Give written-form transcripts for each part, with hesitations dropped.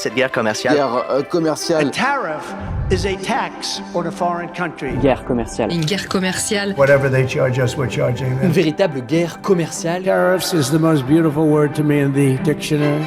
Cette guerre commerciale. Guerre commerciale. A tariff is a tax on a foreign country. Guerre commerciale. Une guerre commerciale. Whatever they charge us, we're charging them. Une véritable guerre commerciale. Tariffs is the most beautiful word to me in the dictionary.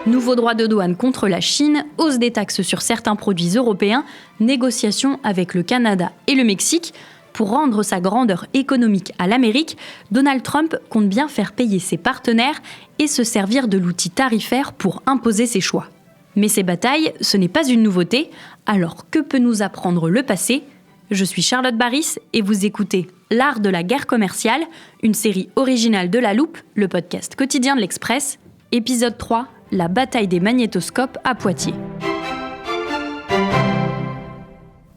Nouveau droit de douane contre la Chine, hausse des taxes sur certains produits européens, négociations avec le Canada et le Mexique. Pour rendre sa grandeur économique à l'Amérique, Donald Trump compte bien faire payer ses partenaires et se servir de l'outil tarifaire pour imposer ses choix. Mais ces batailles, ce n'est pas une nouveauté, alors que peut nous apprendre le passé ? Je suis Charlotte Baris et vous écoutez L'Art de la guerre commerciale, une série originale de La Loupe, le podcast quotidien de l'Express, épisode 3, la bataille des magnétoscopes à Poitiers.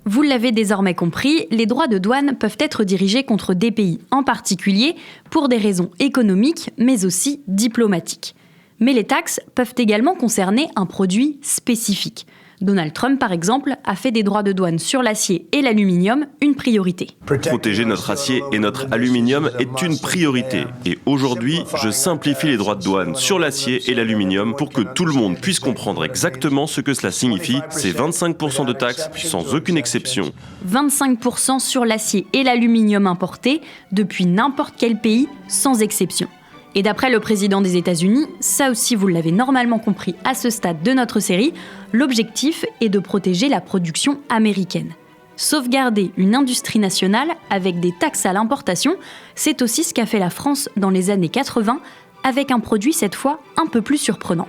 Vous l'avez désormais compris, les droits de douane peuvent être dirigés contre des pays en particulier pour des raisons économiques mais aussi diplomatiques. Mais les taxes peuvent également concerner un produit spécifique. Donald Trump, par exemple, a fait des droits de douane sur l'acier et l'aluminium une priorité. Protéger notre acier et notre aluminium est une priorité. Et aujourd'hui, je simplifie les droits de douane sur l'acier et l'aluminium pour que tout le monde puisse comprendre exactement ce que cela signifie. C'est 25% de taxes sans aucune exception. 25% sur l'acier et l'aluminium importés depuis n'importe quel pays, sans exception. Et d'après le président des États-Unis, ça aussi vous l'avez normalement compris à ce stade de notre série, l'objectif est de protéger la production américaine. Sauvegarder une industrie nationale avec des taxes à l'importation, c'est aussi ce qu'a fait la France dans les années 80, avec un produit cette fois un peu plus surprenant.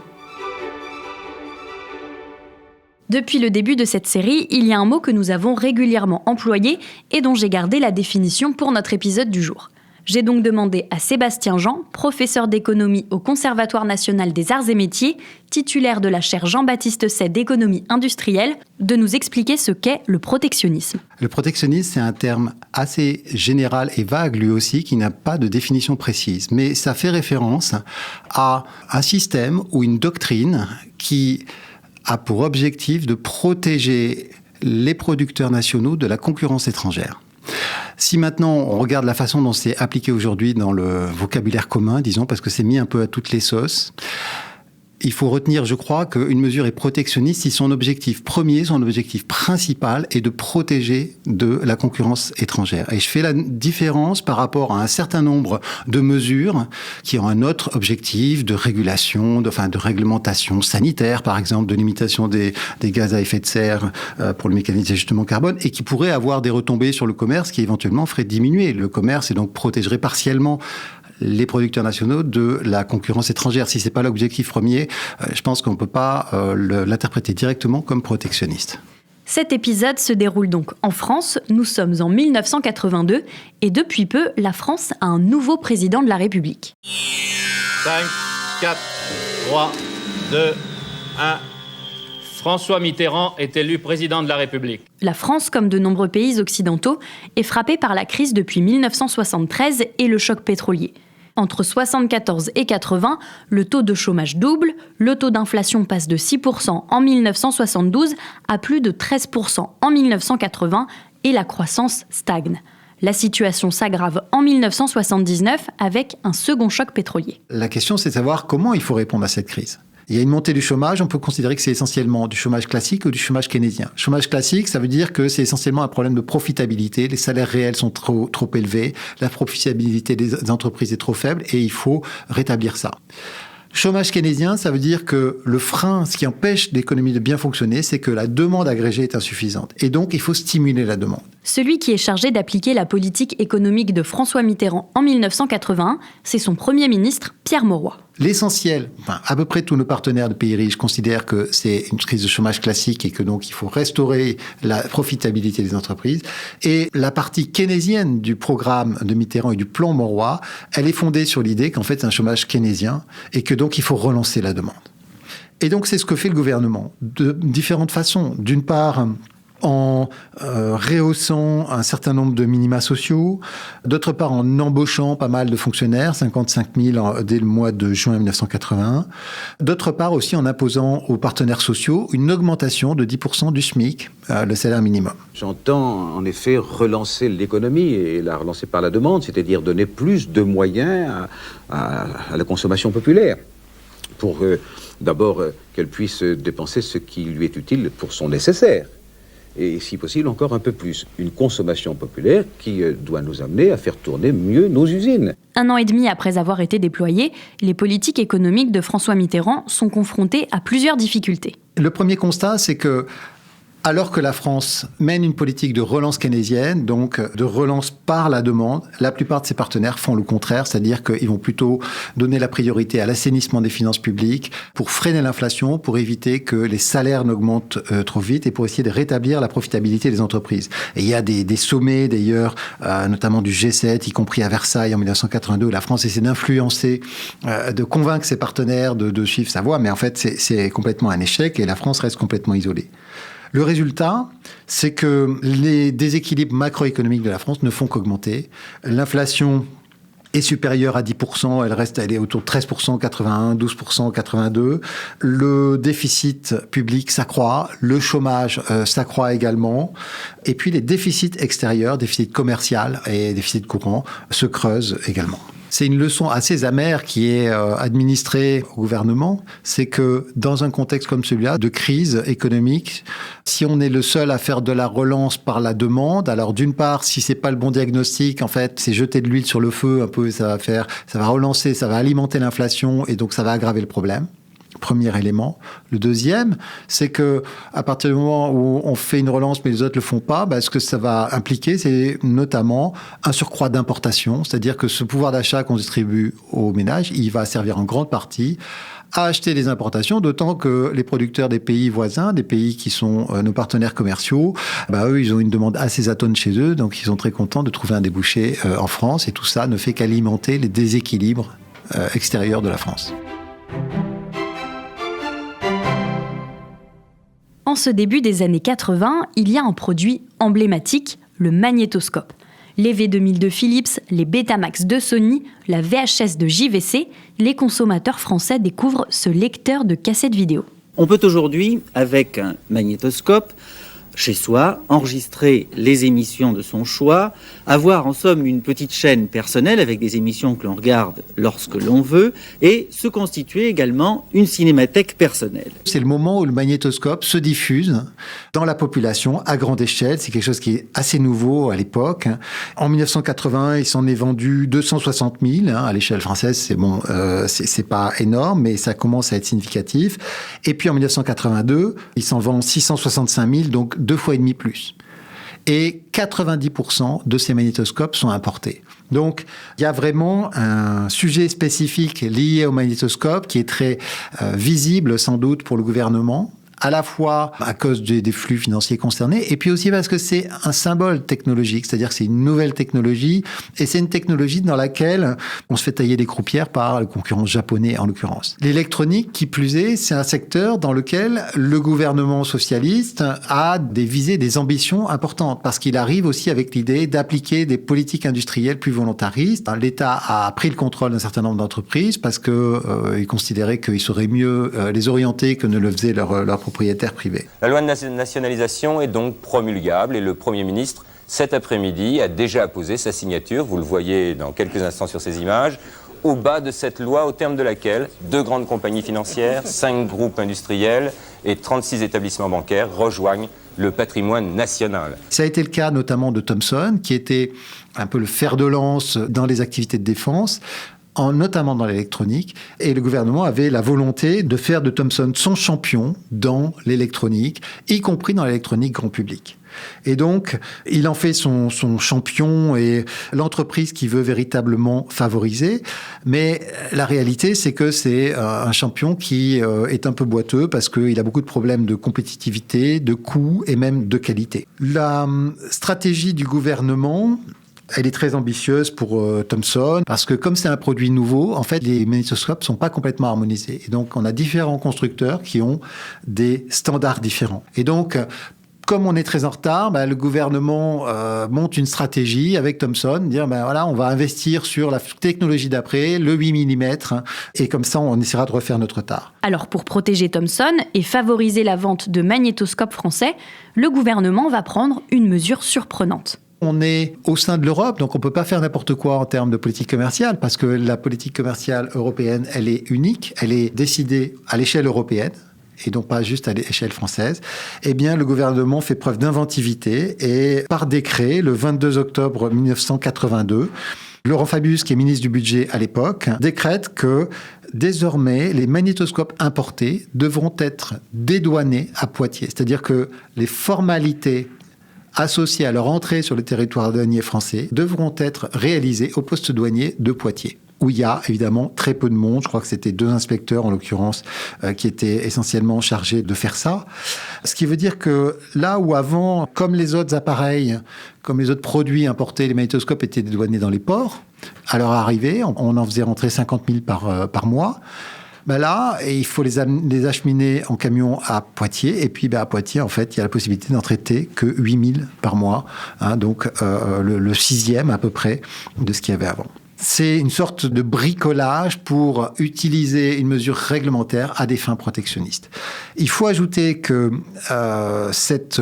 Depuis le début de cette série, il y a un mot que nous avons régulièrement employé et dont j'ai gardé la définition pour notre épisode du jour. J'ai donc demandé à Sébastien Jean, professeur d'économie au Conservatoire national des arts et métiers, titulaire de la chaire Jean-Baptiste Say d'économie industrielle, de nous expliquer ce qu'est le protectionnisme. Le protectionnisme, c'est un terme assez général et vague lui aussi, qui n'a pas de définition précise. Mais ça fait référence à un système ou une doctrine qui a pour objectif de protéger les producteurs nationaux de la concurrence étrangère. Si maintenant on regarde la façon dont c'est appliqué aujourd'hui dans le vocabulaire commun, disons, parce que c'est mis un peu à toutes les sauces, il faut retenir, je crois, qu'une mesure est protectionniste si son objectif premier, son objectif principal est de protéger de la concurrence étrangère. Et je fais la différence par rapport à un certain nombre de mesures qui ont un autre objectif de régulation, de réglementation sanitaire, par exemple, de limitation des gaz à effet de serre pour le mécanisme d'ajustement carbone, et qui pourraient avoir des retombées sur le commerce qui éventuellement feraient diminuer le commerce et donc protégerait partiellement les producteurs nationaux de la concurrence étrangère. Si ce n'est pas l'objectif premier, je pense qu'on ne peut pas l'interpréter directement comme protectionniste. Cet épisode se déroule donc en France. Nous sommes en 1982 et depuis peu, la France a un nouveau président de la République. 5, 4, 3, 2, 1... François Mitterrand est élu président de la République. La France, comme de nombreux pays occidentaux, est frappée par la crise depuis 1973 et le choc pétrolier. Entre 1974 et 1980, le taux de chômage double, le taux d'inflation passe de 6% en 1972 à plus de 13% en 1980 et la croissance stagne. La situation s'aggrave en 1979 avec un second choc pétrolier. La question, c'est de savoir comment il faut répondre à cette crise. Il y a une montée du chômage, on peut considérer que c'est essentiellement du chômage classique ou du chômage keynésien. Chômage classique, ça veut dire que c'est essentiellement un problème de profitabilité. Les salaires réels sont trop élevés, la profitabilité des entreprises est trop faible et il faut rétablir ça. Chômage keynésien, ça veut dire que le frein, ce qui empêche l'économie de bien fonctionner, c'est que la demande agrégée est insuffisante. Et donc, il faut stimuler la demande. Celui qui est chargé d'appliquer la politique économique de François Mitterrand en 1981, c'est son Premier ministre, Pierre Mauroy. L'essentiel, à peu près tous nos partenaires de pays riches considèrent que c'est une crise de chômage classique et que donc il faut restaurer la profitabilité des entreprises. Et la partie keynésienne du programme de Mitterrand et du plan Mauroy, elle est fondée sur l'idée qu'en fait c'est un chômage keynésien et que donc il faut relancer la demande. Et donc c'est ce que fait le gouvernement de différentes façons. D'une part, en rehaussant un certain nombre de minima sociaux, d'autre part en embauchant pas mal de fonctionnaires, 55 000 dès le mois de juin 1981, d'autre part aussi en imposant aux partenaires sociaux une augmentation de 10% du SMIC, le salaire minimum. J'entends en effet relancer l'économie et la relancer par la demande, c'est-à-dire donner plus de moyens à la consommation populaire pour d'abord qu'elle puisse dépenser ce qui lui est utile pour son nécessaire. Et si possible encore un peu plus. Une consommation populaire qui doit nous amener à faire tourner mieux nos usines. 1 an et demi après avoir été déployés, les politiques économiques de François Mitterrand sont confrontées à plusieurs difficultés. Le premier constat, c'est que alors que la France mène une politique de relance keynésienne, donc de relance par la demande, la plupart de ses partenaires font le contraire, c'est-à-dire qu'ils vont plutôt donner la priorité à l'assainissement des finances publiques pour freiner l'inflation, pour éviter que les salaires n'augmentent trop vite et pour essayer de rétablir la profitabilité des entreprises. Et il y a des sommets d'ailleurs, notamment du G7, y compris à Versailles en 1982, où la France essaie d'influencer, de convaincre ses partenaires de suivre sa voie, mais en fait c'est complètement un échec et la France reste complètement isolée. Le résultat, c'est que les déséquilibres macroéconomiques de la France ne font qu'augmenter. L'inflation est supérieure à 10%, elle est autour de 13%, 81, 12%, 82. Le déficit public s'accroît, le chômage s'accroît également. Et puis les déficits extérieurs, déficit commercial et déficit courant, se creusent également. C'est une leçon assez amère qui est administrée au gouvernement, c'est que dans un contexte comme celui-là, de crise économique, si on est le seul à faire de la relance par la demande, alors d'une part, si c'est pas le bon diagnostic, en fait, c'est jeter de l'huile sur le feu, un peu, ça va relancer, ça va alimenter l'inflation et donc ça va aggraver le problème. Premier élément. Le deuxième, c'est que à partir du moment où on fait une relance mais les autres le font pas, ce que ça va impliquer, c'est notamment un surcroît d'importation, c'est-à-dire que ce pouvoir d'achat qu'on distribue aux ménages, il va servir en grande partie à acheter les importations, d'autant que les producteurs des pays voisins, des pays qui sont nos partenaires commerciaux, eux, ils ont une demande assez atone chez eux, donc ils sont très contents de trouver un débouché en France, et tout ça ne fait qu'alimenter les déséquilibres extérieurs de la France. En ce début des années 80, il y a un produit emblématique, le magnétoscope. Les V2000 de Philips, les Betamax de Sony, la VHS de JVC, les consommateurs français découvrent ce lecteur de cassettes vidéo. On peut aujourd'hui, avec un magnétoscope, chez soi, enregistrer les émissions de son choix, avoir en somme une petite chaîne personnelle avec des émissions que l'on regarde lorsque l'on veut et se constituer également une cinémathèque personnelle. C'est le moment où le magnétoscope se diffuse dans la population à grande échelle. C'est quelque chose qui est assez nouveau à l'époque. En 1980, il s'en est vendu 260 000. À l'échelle française, c'est pas énorme, mais ça commence à être significatif. Et puis en 1982, il s'en vend 665 000, donc 2 fois et demi plus. Et 90% de ces magnétoscopes sont importés. Donc, il y a vraiment un sujet spécifique lié au magnétoscope qui est très visible, sans doute, pour le gouvernement, à la fois à cause des flux financiers concernés, et puis aussi parce que c'est un symbole technologique, c'est-à-dire que c'est une nouvelle technologie, et c'est une technologie dans laquelle on se fait tailler des croupières par le concurrent japonais, en l'occurrence. L'électronique, qui plus est, c'est un secteur dans lequel le gouvernement socialiste a des visées, des ambitions importantes, parce qu'il arrive aussi avec l'idée d'appliquer des politiques industrielles plus volontaristes. L'État a pris le contrôle d'un certain nombre d'entreprises, parce qu'il considérait qu'il saurait mieux les orienter que ne le faisait leur propriétaires privés. La loi de nationalisation est donc promulgable et le Premier ministre, cet après-midi, a déjà apposé sa signature, vous le voyez dans quelques instants sur ces images, au bas de cette loi au terme de laquelle 2 grandes compagnies financières, 5 groupes industriels et 36 établissements bancaires rejoignent le patrimoine national. Ça a été le cas notamment de Thomson, qui était un peu le fer de lance dans les activités de défense, notamment dans l'électronique, et le gouvernement avait la volonté de faire de Thomson son champion dans l'électronique, y compris dans l'électronique grand public. Et donc, il en fait son champion et l'entreprise qu'il veut véritablement favoriser. Mais la réalité, c'est que c'est un champion qui est un peu boiteux parce qu'il a beaucoup de problèmes de compétitivité, de coût et même de qualité. La stratégie du gouvernement, elle est très ambitieuse pour Thomson, parce que comme c'est un produit nouveau, en fait, les magnétoscopes sont pas complètement harmonisés. Et donc, on a différents constructeurs qui ont des standards différents. Et donc, Comme on est très en retard, le gouvernement monte une stratégie avec Thomson, dire voilà, on va investir sur la technologie d'après, le 8 mm, et comme ça, on essaiera de refaire notre retard. Alors, pour protéger Thomson et favoriser la vente de magnétoscopes français, le gouvernement va prendre une mesure surprenante. On est au sein de l'Europe, donc on ne peut pas faire n'importe quoi en termes de politique commerciale, parce que la politique commerciale européenne, elle est unique, elle est décidée à l'échelle européenne, et donc pas juste à l'échelle française. Eh bien, le gouvernement fait preuve d'inventivité et par décret, le 22 octobre 1982, Laurent Fabius, qui est ministre du Budget à l'époque, décrète que désormais, les magnétoscopes importés devront être dédouanés à Poitiers. C'est-à-dire que les formalités associées à leur entrée sur le territoire douanier français devront être réalisées au poste douanier de Poitiers, où il y a évidemment très peu de monde. Je crois que c'était 2 inspecteurs, en l'occurrence, qui étaient essentiellement chargés de faire ça. Ce qui veut dire que là où avant, comme les autres appareils, comme les autres produits importés, les magnétoscopes étaient dédouanés dans les ports, à leur arrivée, on en faisait rentrer 50 000 par mois. Là, il faut les acheminer en camion à Poitiers. Et puis, à Poitiers, en fait, il y a la possibilité d'en traiter que 8 000 par mois. Donc, le 6e à peu près de ce qu'il y avait avant. C'est une sorte de bricolage pour utiliser une mesure réglementaire à des fins protectionnistes. Il faut ajouter que cette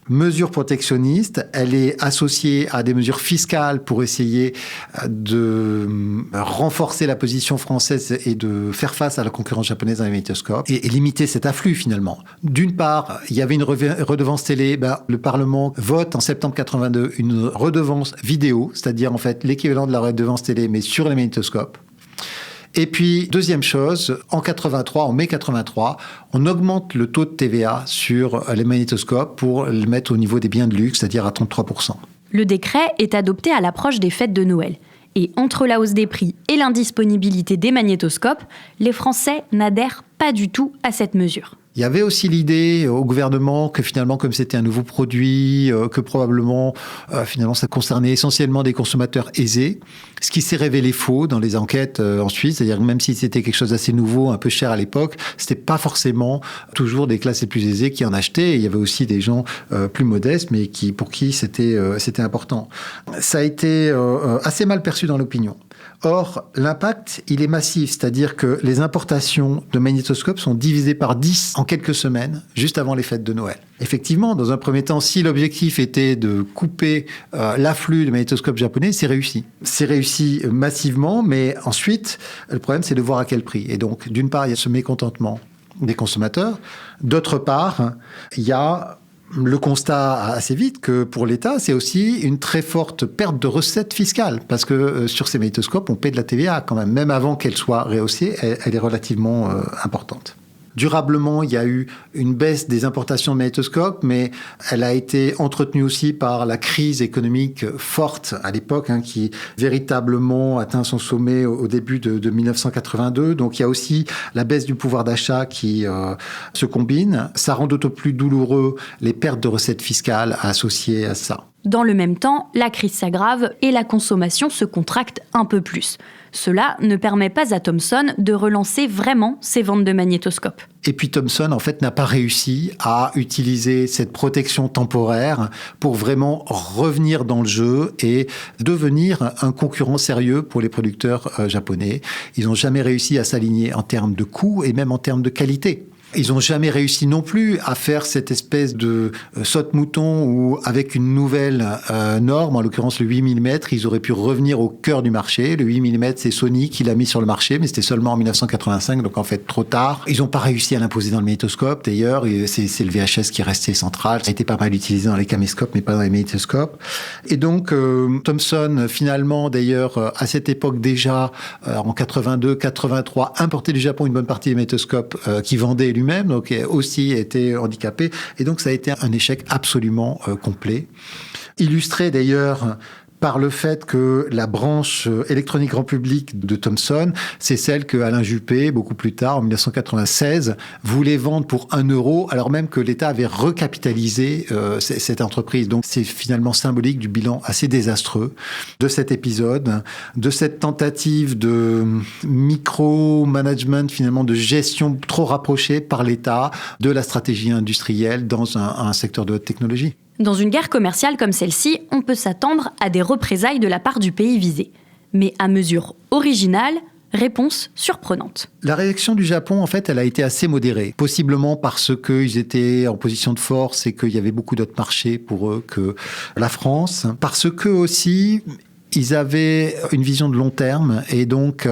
mesure protectionniste, elle est associée à des mesures fiscales pour essayer de renforcer la position française et de faire face à la concurrence japonaise dans les magnétoscopes et limiter cet afflux finalement. D'une part, il y avait une redevance télé. Le Parlement vote en septembre 82 une redevance vidéo, c'est-à-dire en fait l'équivalent de la redevance télé mais sur les magnétoscopes. Et puis, deuxième chose, en mai 83, on augmente le taux de TVA sur les magnétoscopes pour le mettre au niveau des biens de luxe, c'est-à-dire à 33%. Le décret est adopté à l'approche des fêtes de Noël. Et entre la hausse des prix et l'indisponibilité des magnétoscopes, les Français n'adhèrent pas du tout à cette mesure. Il y avait aussi l'idée au gouvernement que finalement, comme c'était un nouveau produit, que probablement, finalement, ça concernait essentiellement des consommateurs aisés, ce qui s'est révélé faux dans les enquêtes ensuite. C'est-à-dire que même si c'était quelque chose d'assez nouveau, un peu cher à l'époque, c'était pas forcément toujours des classes les plus aisées qui en achetaient. Et il y avait aussi des gens plus modestes, mais pour qui c'était important. Ça a été assez mal perçu dans l'opinion. Or, l'impact, il est massif, c'est-à-dire que les importations de magnétoscopes sont divisées par 10 en quelques semaines, juste avant les fêtes de Noël. Effectivement, dans un premier temps, si l'objectif était de couper l'afflux de magnétoscopes japonais, c'est réussi. C'est réussi massivement, mais ensuite, le problème, c'est de voir à quel prix. Et donc, d'une part, il y a ce mécontentement des consommateurs. D'autre part, il y a le constat assez vite que pour l'État, c'est aussi une très forte perte de recettes fiscales parce que sur ces magnétoscopes, on paie de la TVA quand même avant qu'elle soit rehaussée, elle est relativement importante. Durablement, il y a eu une baisse des importations de magnétoscopes, mais elle a été entretenue aussi par la crise économique forte à l'époque, qui véritablement atteint son sommet au début de 1982. Donc il y a aussi la baisse du pouvoir d'achat qui se combine. Ça rend d'autant plus douloureux les pertes de recettes fiscales associées à ça. Dans le même temps, la crise s'aggrave et la consommation se contracte un peu plus. Cela ne permet pas à Thomson de relancer vraiment ses ventes de magnétoscopes. Et puis Thomson, en fait, n'a pas réussi à utiliser cette protection temporaire pour vraiment revenir dans le jeu et devenir un concurrent sérieux pour les producteurs japonais. Ils n'ont jamais réussi à s'aligner en termes de coût et même en termes de qualité. Ils n'ont jamais réussi non plus à faire cette espèce de saute-mouton où, avec une nouvelle norme, en l'occurrence le 8 mm, ils auraient pu revenir au cœur du marché. Le 8 mm, c'est Sony qui l'a mis sur le marché, mais c'était seulement en 1985, donc en fait trop tard. Ils n'ont pas réussi à l'imposer dans le magnétoscope, d'ailleurs. C'est le VHS qui est resté central. Ça a été pas mal utilisé dans les caméscopes, mais pas dans les magnétoscopes. Et donc, Thomson, finalement, d'ailleurs, à cette époque déjà, en 82, 83, importait du Japon une bonne partie des magnétoscopes qui vendaient lui-même, donc aussi été handicapé. Et donc, ça a été un échec absolument complet. Illustré d'ailleurs par le fait que la branche électronique grand public de Thomson, c'est celle que Alain Juppé, beaucoup plus tard, en 1996, voulait vendre pour 1 euro, alors même que l'État avait recapitalisé cette entreprise. Donc c'est finalement symbolique du bilan assez désastreux de cet épisode, de cette tentative de micro-management, finalement de gestion trop rapprochée par l'État de la stratégie industrielle dans un secteur de haute technologie. Dans une guerre commerciale comme celle-ci, on peut s'attendre à des représailles de la part du pays visé. Mais à mesure originale, réponse surprenante. La réaction du Japon, en fait, elle a été assez modérée. Possiblement parce qu'ils étaient en position de force et qu'il y avait beaucoup d'autres marchés pour eux que la France. Parce que aussi, ils avaient une vision de long terme et donc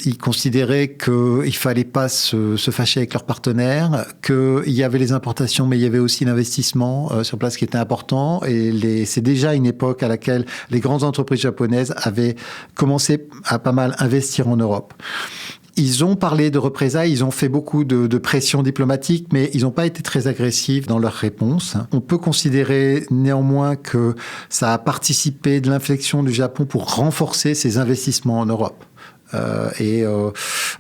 ils considéraient qu'il ne fallait pas se fâcher avec leurs partenaires, qu'il y avait les importations mais il y avait aussi l'investissement sur place qui était important et c'est déjà une époque à laquelle les grandes entreprises japonaises avaient commencé à pas mal investir en Europe. Ils ont parlé de représailles, ils ont fait beaucoup de pression diplomatique, mais ils n'ont pas été très agressifs dans leurs réponses. On peut considérer néanmoins que ça a participé de l'inflexion du Japon pour renforcer ses investissements en Europe. Et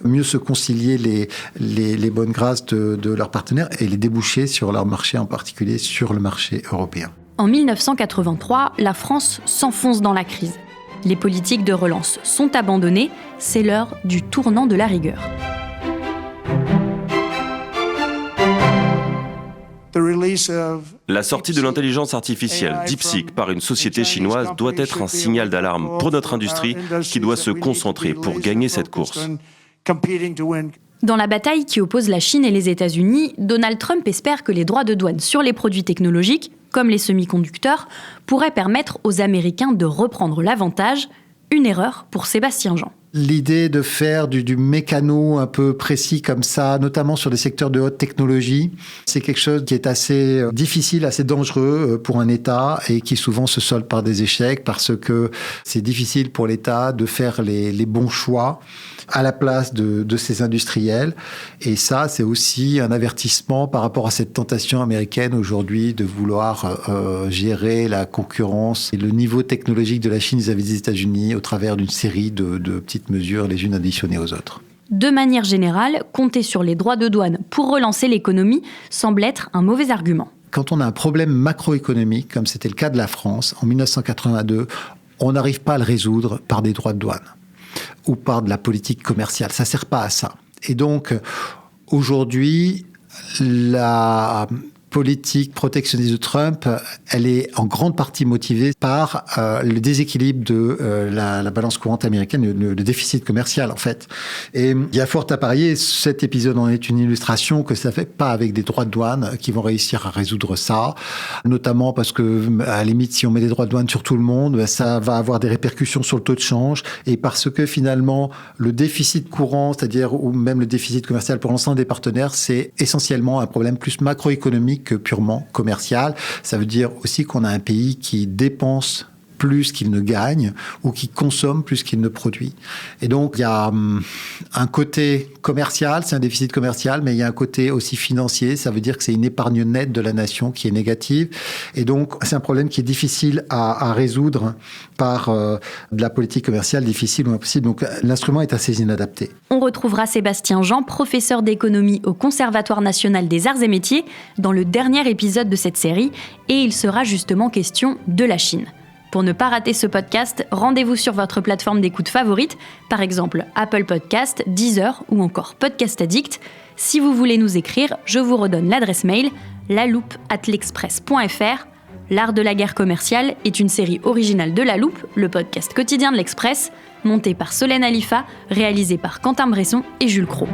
mieux se concilier les bonnes grâces de leurs partenaires et les débouchés sur leur marché, en particulier sur le marché européen. En 1983, la France s'enfonce dans la crise. Les politiques de relance sont abandonnées, c'est l'heure du tournant de la rigueur. La sortie de l'intelligence artificielle DeepSeek par une société chinoise doit être un signal d'alarme pour notre industrie qui doit se concentrer pour gagner cette course. Dans la bataille qui oppose la Chine et les États-Unis, Donald Trump espère que les droits de douane sur les produits technologiques, comme les semi-conducteurs, pourraient permettre aux Américains de reprendre l'avantage. Une erreur pour Sébastien Jean. L'idée de faire du mécano un peu précis comme ça, notamment sur des secteurs de haute technologie, c'est quelque chose qui est assez difficile, assez dangereux pour un État et qui souvent se solde par des échecs parce que c'est difficile pour l'État de faire les bons choix à la place de ces industriels. Et ça, c'est aussi un avertissement par rapport à cette tentation américaine aujourd'hui de vouloir gérer la concurrence et le niveau technologique de la Chine vis-à-vis des États-Unis au travers d'une série de petites mesures, les unes additionnées aux autres. De manière générale, compter sur les droits de douane pour relancer l'économie semble être un mauvais argument. Quand on a un problème macroéconomique, comme c'était le cas de la France en 1982, on n'arrive pas à le résoudre par des droits de douane ou par de la politique commerciale. Ça ne sert pas à ça. Et donc, aujourd'hui, la politique protectionniste de Trump, elle est en grande partie motivée par le déséquilibre de la balance courante américaine, le déficit commercial en fait. Et il y a fort à parier, cet épisode en est une illustration, que ça ne fait pas avec des droits de douane qui vont réussir à résoudre ça, notamment parce que, à la limite, si on met des droits de douane sur tout le monde, ça va avoir des répercussions sur le taux de change, et parce que finalement, le déficit courant, c'est-à-dire ou même le déficit commercial pour l'ensemble des partenaires, c'est essentiellement un problème plus macroéconomique que purement commercial. Ça veut dire aussi qu'on a un pays qui dépense plus qu'il ne gagne ou qui consomme plus qu'il ne produit. Et donc, il y a un côté commercial, c'est un déficit commercial, mais il y a un côté aussi financier. Ça veut dire que c'est une épargne nette de la nation qui est négative. Et donc, c'est un problème qui est difficile à résoudre par de la politique commerciale, difficile ou impossible. Donc, l'instrument est assez inadapté. On retrouvera Sébastien Jean, professeur d'économie au Conservatoire national des arts et métiers, dans le dernier épisode de cette série, et il sera justement question de la Chine. Pour ne pas rater ce podcast, rendez-vous sur votre plateforme d'écoute favorite, par exemple Apple Podcast, Deezer ou encore Podcast Addict. Si vous voulez nous écrire, je vous redonne l'adresse mail laloupe@l'express.fr. L'art de la guerre commerciale est une série originale de La Loupe, le podcast quotidien de l'Express, montée par Solène Alifa, réalisée par Quentin Bresson et Jules Cros.